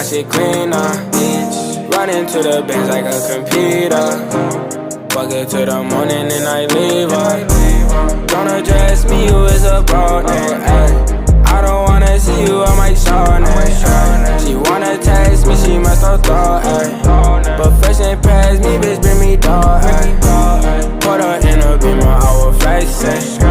my shit clean up. Run into the bench like a computer. Fuck it till the morning and I leave her. Don't address me, you is a broad name, ayy. I don't wanna see you on my Chardonnay. She wanna text me, she must have thought, ayy. But fresh and past me, bitch, bring me dog, ayy. Put her in a beamer, I will flex, ayy.